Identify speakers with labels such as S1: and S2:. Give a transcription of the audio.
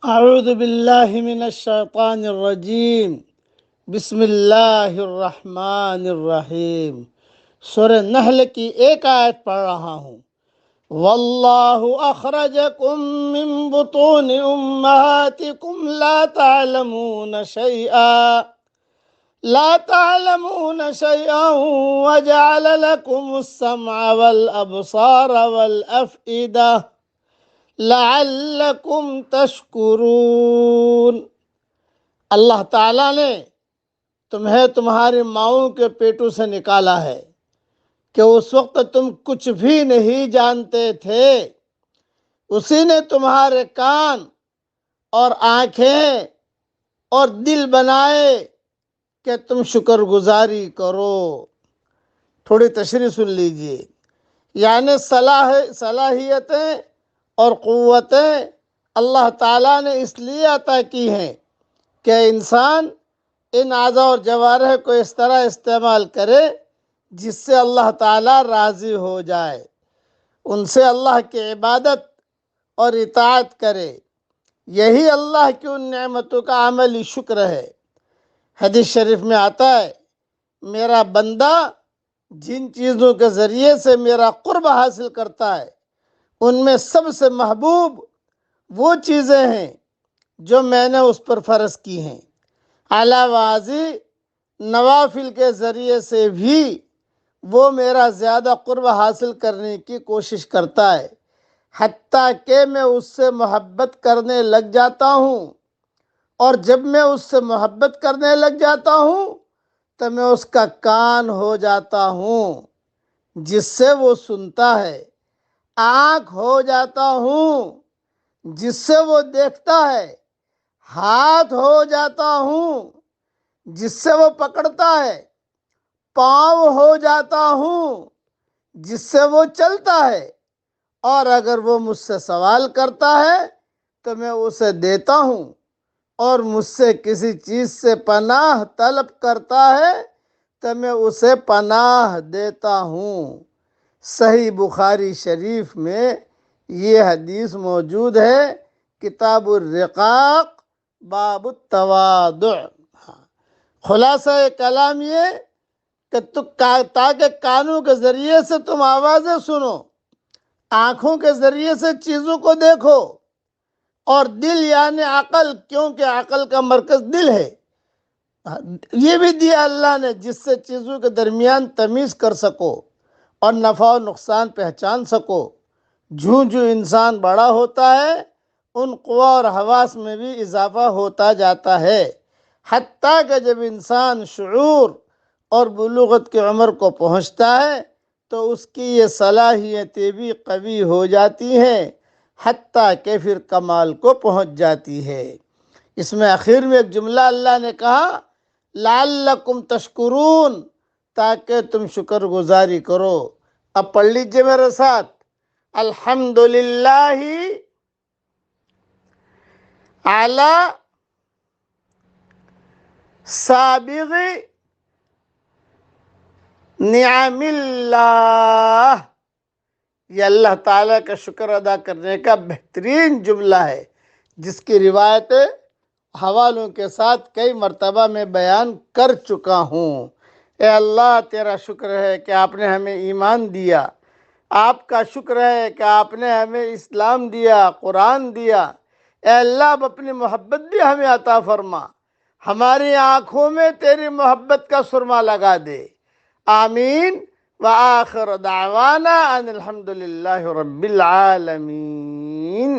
S1: اعوذ باللہ من الشیطان الرجیم بسم اللہ الرحمن الرحیم۔ سورہ نحل کی ایک آیت پڑھ رہا ہوں۔ واللہ اخرجکم من بطون امہاتکم لا تعلمون شیئا وجعل لکم السمع والابصار والافئدہ لعلکم تشکرون۔ اللہ تعالیٰ نے تمہیں تمہاری ماؤں کے پیٹوں سے نکالا ہے کہ اس وقت تم کچھ بھی نہیں جانتے تھے۔ اسی نے تمہارے کان اور آنکھیں اور دل بنائے کہ تم شکر گزاری کرو۔ تھوڑی تشریح سن لیجئے، یعنی صلاحیتیں اور قوتیں اللہ تعالیٰ نے اس لیے عطا کی ہیں کہ انسان ان اعضاء اور جوارح کو اس طرح استعمال کرے جس سے اللہ تعالیٰ راضی ہو جائے، ان سے اللہ کی عبادت اور اطاعت کرے۔ یہی اللہ کی ان نعمتوں کا عملی شکر ہے۔ حدیث شریف میں آتا ہے، میرا بندہ جن چیزوں کے ذریعے سے میرا قرب حاصل کرتا ہے ان میں سب سے محبوب وہ چیزیں ہیں جو میں نے اس پر فرض کی ہیں۔ علاوہ ازیں نوافل کے ذریعے سے بھی وہ میرا زیادہ قرب حاصل کرنے کی کوشش کرتا ہے، حتیٰ کہ میں اس سے محبت کرنے لگ جاتا ہوں، اور جب میں اس سے محبت کرنے لگ جاتا ہوں تو میں اس کا کان ہو جاتا ہوں جس سے وہ سنتا ہے، آنکھ ہو جاتا ہوں جس سے وہ دیکھتا ہے، ہاتھ ہو جاتا ہوں جس سے وہ پکڑتا ہے، پاؤں ہو جاتا ہوں جس سے وہ چلتا ہے، اور اگر وہ مجھ سے سوال کرتا ہے تو میں اسے دیتا ہوں، اور مجھ سے کسی چیز سے پناہ طلب کرتا ہے تو میں اسے پناہ دیتا ہوں۔ صحیح بخاری شریف میں یہ حدیث موجود ہے، کتاب الرقاق باب التواضع۔ خلاصہ کلام یہ کہ تاکہ کانوں کے ذریعے سے تم آوازیں سنو، آنکھوں کے ذریعے سے چیزوں کو دیکھو، اور دل یعنی عقل، کیونکہ عقل کا مرکز دل ہے، یہ بھی دیا اللہ نے جس سے چیزوں کے درمیان تمیز کر سکو اور نفع و نقصان پہچان سکو۔ جوں جوں انسان بڑا ہوتا ہے ان قوا اور حواس میں بھی اضافہ ہوتا جاتا ہے، حتیٰ کہ جب انسان شعور اور بلوغت کی عمر کو پہنچتا ہے تو اس کی یہ صلاحیتیں بھی قوی ہو جاتی ہیں، حتیٰ کہ پھر کمال کو پہنچ جاتی ہے۔ اس میں آخر میں ایک جملہ اللہ نے کہا، لعلکم تشکرون، تاکہ تم شکر گزاری کرو۔ اب پڑھ لیجئے میرے ساتھ، الحمدللہ علی سابغ نعم اللہ۔ یہ اللہ تعالیٰ کا شکر ادا کرنے کا بہترین جملہ ہے، جس کی روایت حوالوں کے ساتھ کئی مرتبہ میں بیان کر چکا ہوں۔ اے اللہ، تیرا شکر ہے کہ آپ نے ہمیں ایمان دیا، آپ کا شکر ہے کہ آپ نے ہمیں اسلام دیا، قرآن دیا۔ اے اللہ، اب اپنی محبت بھی ہمیں عطا فرما، ہماری آنکھوں میں تیری محبت کا سرما لگا دے۔ آمین۔ وآخر دعوانا ان الحمدللہ رب العالمین۔